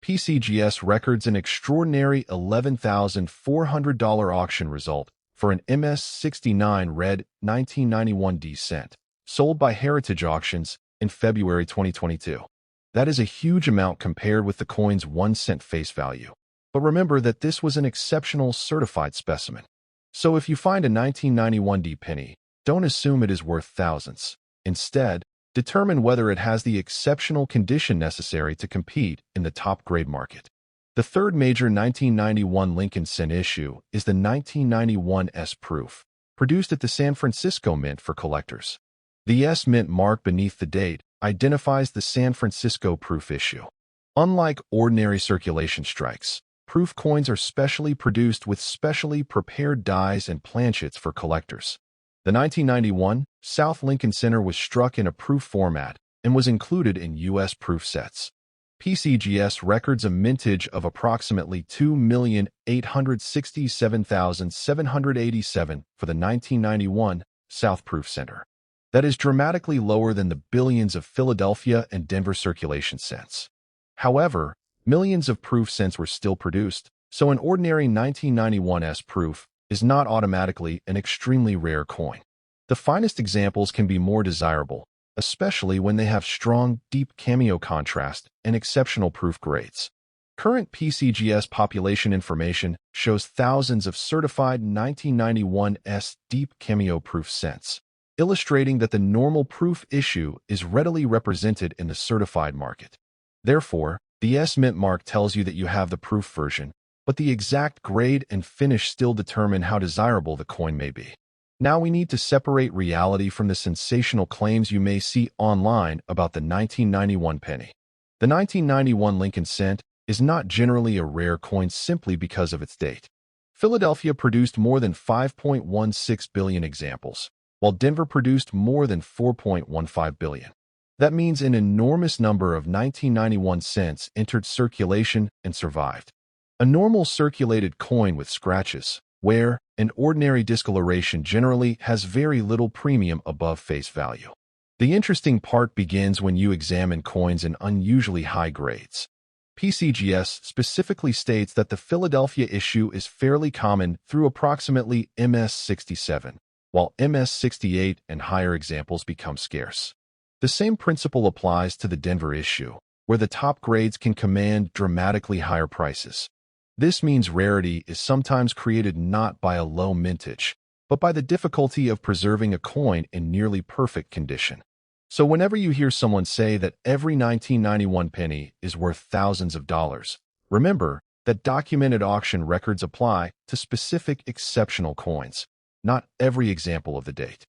PCGS records an extraordinary $11,400 auction result for an MS69 red 1991 D cent, sold by Heritage Auctions in February 2022. That is a huge amount compared with the coin's 1 cent face value. But remember that this was an exceptional certified specimen. So if you find a 1991 D penny, don't assume it is worth thousands. Instead, determine whether it has the exceptional condition necessary to compete in the top-grade market. The third major 1991 Lincoln cent issue is the 1991 S proof, produced at the San Francisco Mint for collectors. The S mint mark beneath the date identifies the San Francisco proof issue. Unlike ordinary circulation strikes, proof coins are specially produced with specially prepared dies and planchets for collectors. The 1991 South Lincoln Center was struck in a proof format and was included in U.S. proof sets. PCGS records a mintage of approximately 2,867,787 for the 1991 South Proof Center. That is dramatically lower than the billions of Philadelphia and Denver circulation cents. However, millions of proof cents were still produced, so an ordinary 1991 S proof is not automatically an extremely rare coin. The finest examples can be more desirable, especially when they have strong, deep cameo contrast and exceptional proof grades. Current PCGS population information shows thousands of certified 1991 S deep cameo proof cents, illustrating that the normal proof issue is readily represented in the certified market. Therefore, the S mint mark tells you that you have the proof version, but the exact grade and finish still determine how desirable the coin may be. Now we need to separate reality from the sensational claims you may see online about the 1991 penny. The 1991 Lincoln cent is not generally a rare coin simply because of its date. Philadelphia produced more than 5.16 billion examples, while Denver produced more than 4.15 billion. That means an enormous number of 1991 cents entered circulation and survived. A normal circulated coin with scratches, wear, and ordinary discoloration generally has very little premium above face value. The interesting part begins when you examine coins in unusually high grades. PCGS specifically states that the Philadelphia issue is fairly common through approximately MS67, while MS68 and higher examples become scarce. The same principle applies to the Denver issue, where the top grades can command dramatically higher prices. This means rarity is sometimes created not by a low mintage, but by the difficulty of preserving a coin in nearly perfect condition. So whenever you hear someone say that every 1991 penny is worth thousands of dollars, remember that documented auction records apply to specific exceptional coins, not every example of the date.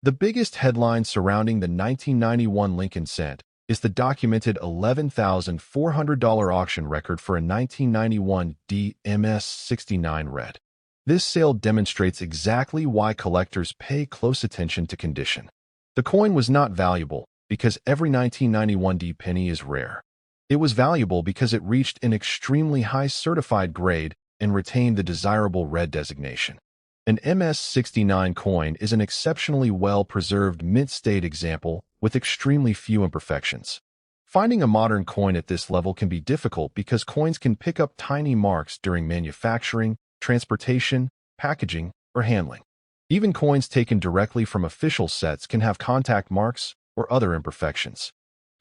The biggest headline surrounding the 1991 Lincoln cent is the documented $11,400 auction record for a 1991 DMS69 red. This sale demonstrates exactly why collectors pay close attention to condition. The coin was not valuable because every 1991 D penny is rare. It was valuable because it reached an extremely high certified grade and retained the desirable red designation. An MS69 coin is an exceptionally well-preserved mint-state example with extremely few imperfections. Finding a modern coin at this level can be difficult because coins can pick up tiny marks during manufacturing, transportation, packaging, or handling. Even coins taken directly from official sets can have contact marks or other imperfections.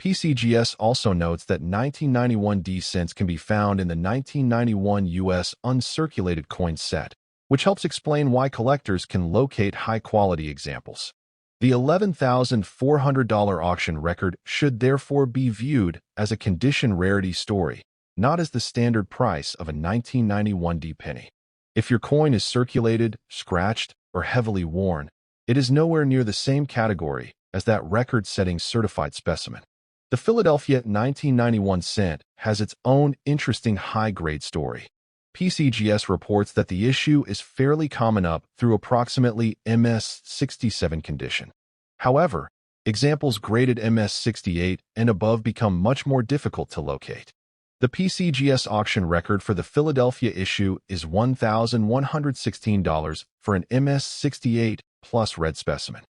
PCGS also notes that 1991 D cents can be found in the 1991 U.S. uncirculated coin set, which helps explain why collectors can locate high-quality examples. The $11,400 auction record should therefore be viewed as a condition rarity story, not as the standard price of a 1991 D penny. If your coin is circulated, scratched, or heavily worn, it is nowhere near the same category as that record-setting certified specimen. The Philadelphia 1991 cent has its own interesting high-grade story. PCGS reports that the issue is fairly common up through approximately MS67 condition. However, examples graded MS68 and above become much more difficult to locate. The PCGS auction record for the Philadelphia issue is $1,116 for an MS68 plus red specimen.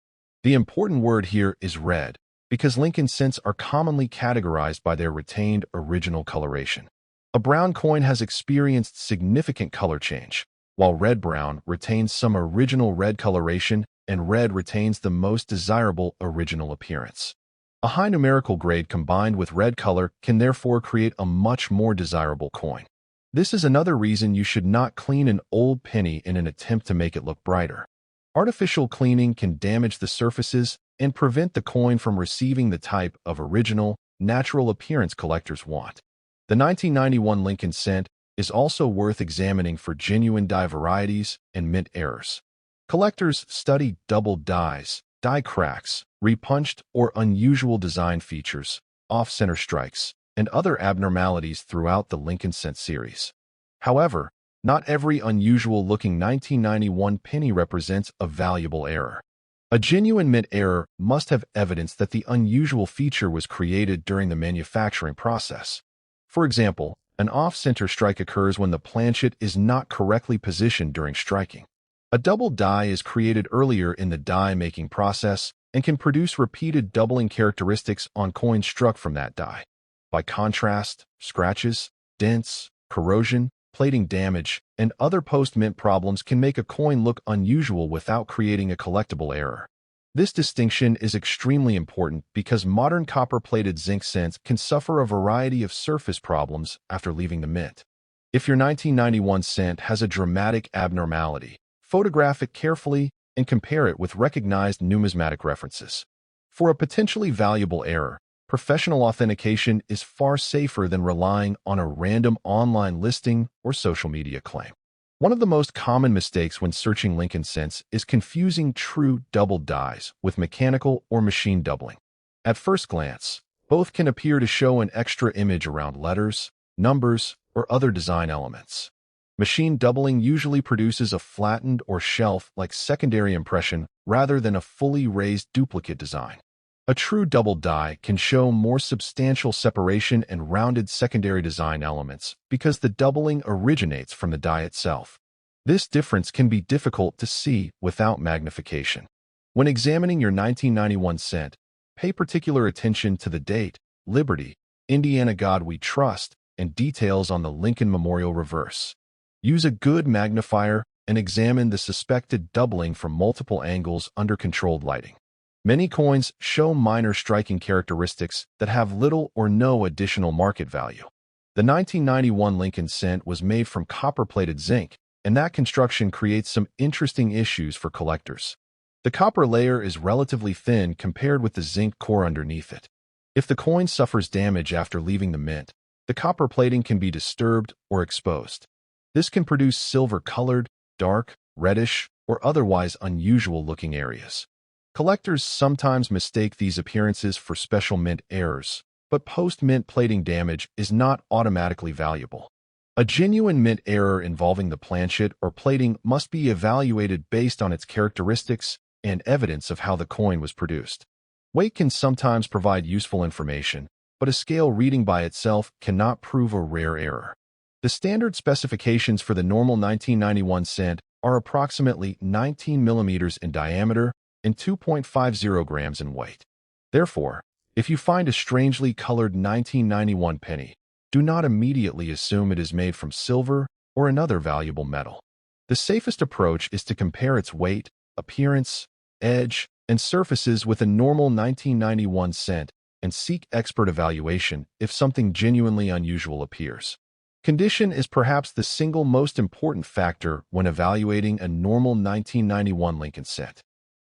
The important word here is red, because Lincoln cents are commonly categorized by their retained original coloration. A brown coin has experienced significant color change, while red-brown retains some original red coloration and red retains the most desirable original appearance. A high numerical grade combined with red color can therefore create a much more desirable coin. This is another reason you should not clean an old penny in an attempt to make it look brighter. Artificial cleaning can damage the surfaces and prevent the coin from receiving the type of original, natural appearance collectors want. The 1991 Lincoln cent is also worth examining for genuine die varieties and mint errors. Collectors study double dies, die cracks, repunched or unusual design features, off-center strikes, and other abnormalities throughout the Lincoln cent series. However, not every unusual-looking 1991 penny represents a valuable error. A genuine mint error must have evidence that the unusual feature was created during the manufacturing process. For example, an off-center strike occurs when the planchet is not correctly positioned during striking. A double die is created earlier in the die-making process and can produce repeated doubling characteristics on coins struck from that die. By contrast, scratches, dents, corrosion, plating damage, and other post-mint problems can make a coin look unusual without creating a collectible error. This distinction is extremely important because modern copper-plated zinc cents can suffer a variety of surface problems after leaving the mint. If your 1991 cent has a dramatic abnormality, photograph it carefully and compare it with recognized numismatic references. For a potentially valuable error, professional authentication is far safer than relying on a random online listing or social media claim. One of the most common mistakes when searching Lincoln cents is confusing true double dies with mechanical or machine doubling. At first glance, both can appear to show an extra image around letters, numbers, or other design elements. Machine doubling usually produces a flattened or shelf-like secondary impression rather than a fully raised duplicate design. A true double die can show more substantial separation and rounded secondary design elements because the doubling originates from the die itself. This difference can be difficult to see without magnification. When examining your 1991 cent, pay particular attention to the date, Liberty, Indiana God We Trust, and details on the Lincoln Memorial reverse. Use a good magnifier and examine the suspected doubling from multiple angles under controlled lighting. Many coins show minor striking characteristics that have little or no additional market value. The 1991 Lincoln cent was made from copper-plated zinc, and that construction creates some interesting issues for collectors. The copper layer is relatively thin compared with the zinc core underneath it. If the coin suffers damage after leaving the mint, the copper plating can be disturbed or exposed. This can produce silver-colored, dark, reddish, or otherwise unusual-looking areas. Collectors sometimes mistake these appearances for special mint errors, but post-mint plating damage is not automatically valuable. A genuine mint error involving the planchet or plating must be evaluated based on its characteristics and evidence of how the coin was produced. Weight can sometimes provide useful information, but a scale reading by itself cannot prove a rare error. The standard specifications for the normal 1991 cent are approximately 19 millimeters in diameter and 2.50 grams in weight. Therefore, if you find a strangely colored 1991 penny, do not immediately assume it is made from silver or another valuable metal. The safest approach is to compare its weight, appearance, edge, and surfaces with a normal 1991 cent and seek expert evaluation if something genuinely unusual appears. Condition is perhaps the single most important factor when evaluating a normal 1991 Lincoln cent.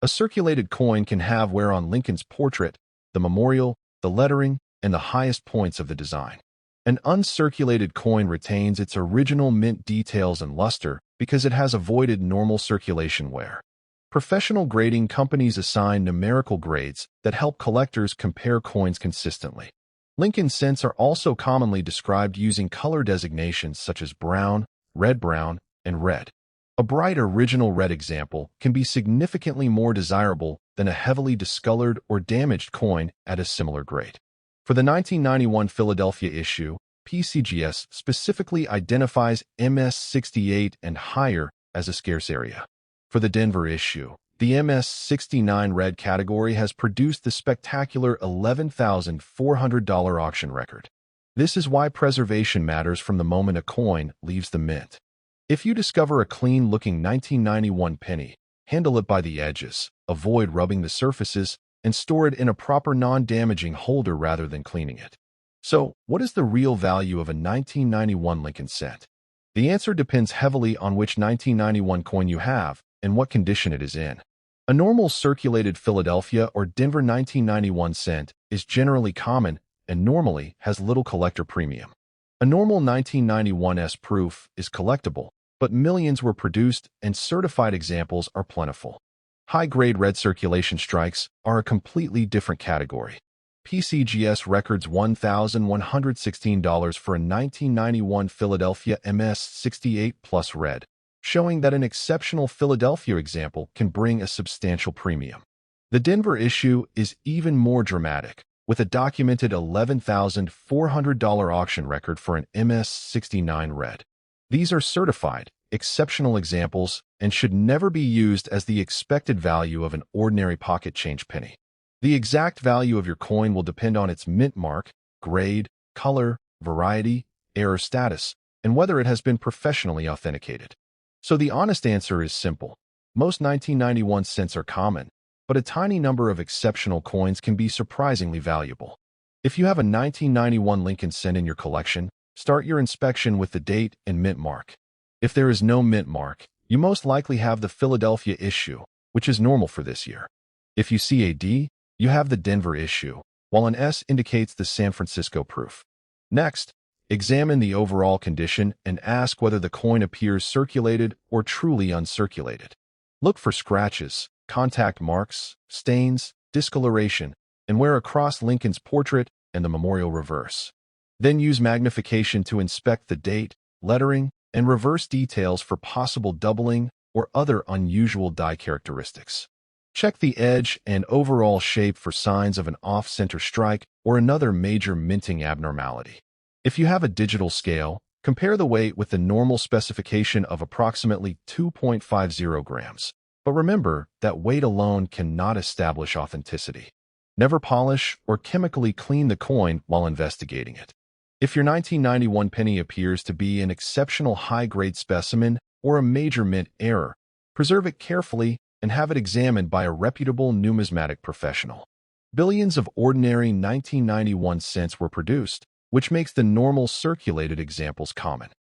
A circulated coin can have wear on Lincoln's portrait, the memorial, the lettering, and the highest points of the design. An uncirculated coin retains its original mint details and luster because it has avoided normal circulation wear. Professional grading companies assign numerical grades that help collectors compare coins consistently. Lincoln cents are also commonly described using color designations such as brown, and red. A bright original red example can be significantly more desirable than a heavily discolored or damaged coin at a similar grade. For the 1991 Philadelphia issue, PCGS specifically identifies MS68 and higher as a scarce area. For the Denver issue, the MS69 red category has produced the spectacular $11,400 auction record. This is why preservation matters from the moment a coin leaves the mint. If you discover a clean-looking 1991 penny, handle it by the edges, avoid rubbing the surfaces, and store it in a proper non-damaging holder rather than cleaning it. So, what is the real value of a 1991 Lincoln cent? The answer depends heavily on which 1991 coin you have and what condition it is in. A normal circulated Philadelphia or Denver 1991 cent is generally common and normally has little collector premium. A normal 1991's proof is collectible, but millions were produced and certified examples are plentiful. High-grade red circulation strikes are a completely different category. PCGS records $1,116 for a 1991 Philadelphia MS68 Plus red, showing that an exceptional Philadelphia example can bring a substantial premium. The Denver issue is even more dramatic, with a documented $11,400 auction record for an MS69 red. These are certified, exceptional examples and should never be used as the expected value of an ordinary pocket change penny. The exact value of your coin will depend on its mint mark, grade, color, variety, error status, and whether it has been professionally authenticated. So the honest answer is simple. Most 1991 cents are common, but a tiny number of exceptional coins can be surprisingly valuable. If you have a 1991 Lincoln cent in your collection, start your inspection with the date and mint mark. If there is no mint mark, you most likely have the Philadelphia issue, which is normal for this year. If you see a D, you have the Denver issue, while an S indicates the San Francisco proof. Next, examine the overall condition and ask whether the coin appears circulated or truly uncirculated. Look for scratches, contact marks, stains, discoloration, and wear across Lincoln's portrait and the memorial reverse. Then use magnification to inspect the date, lettering, and reverse details for possible doubling or other unusual die characteristics. Check the edge and overall shape for signs of an off-center strike or another major minting abnormality. If you have a digital scale, compare the weight with the normal specification of approximately 2.50 grams. But remember that weight alone cannot establish authenticity. Never polish or chemically clean the coin while investigating it. If your 1991 penny appears to be an exceptional high-grade specimen or a major mint error, preserve it carefully and have it examined by a reputable numismatic professional. Billions of ordinary 1991 cents were produced, which makes the normal circulated examples common.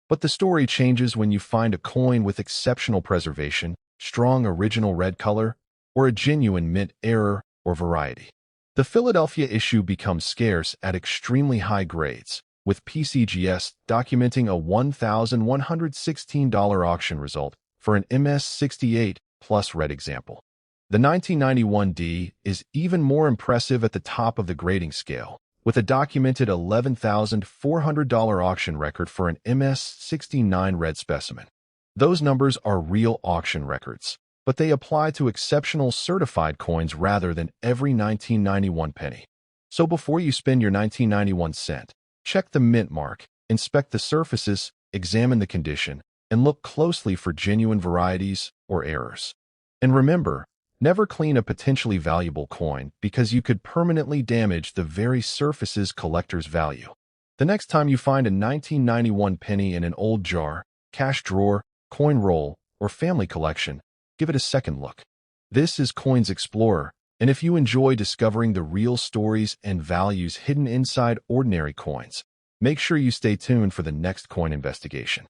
But the story changes when you find a coin with exceptional preservation, strong original red color, or a genuine mint error or variety. The Philadelphia issue becomes scarce at extremely high grades, with PCGS documenting a $1,116 auction result for an MS68 plus red example. The 1991 D is even more impressive at the top of the grading scale, with a documented $11,400 auction record for an MS69 red specimen. Those numbers are real auction records, but they apply to exceptional certified coins rather than every 1991 penny. So before you spend your 1991 cent, check the mint mark, inspect the surfaces, examine the condition, and look closely for genuine varieties or errors. And remember, never clean a potentially valuable coin because you could permanently damage the very surface's collector's value. The next time you find a 1991 penny in an old jar, cash drawer, coin roll, or family collection, give it a second look. This is Coins Explorer, and if you enjoy discovering the real stories and values hidden inside ordinary coins, make sure you stay tuned for the next coin investigation.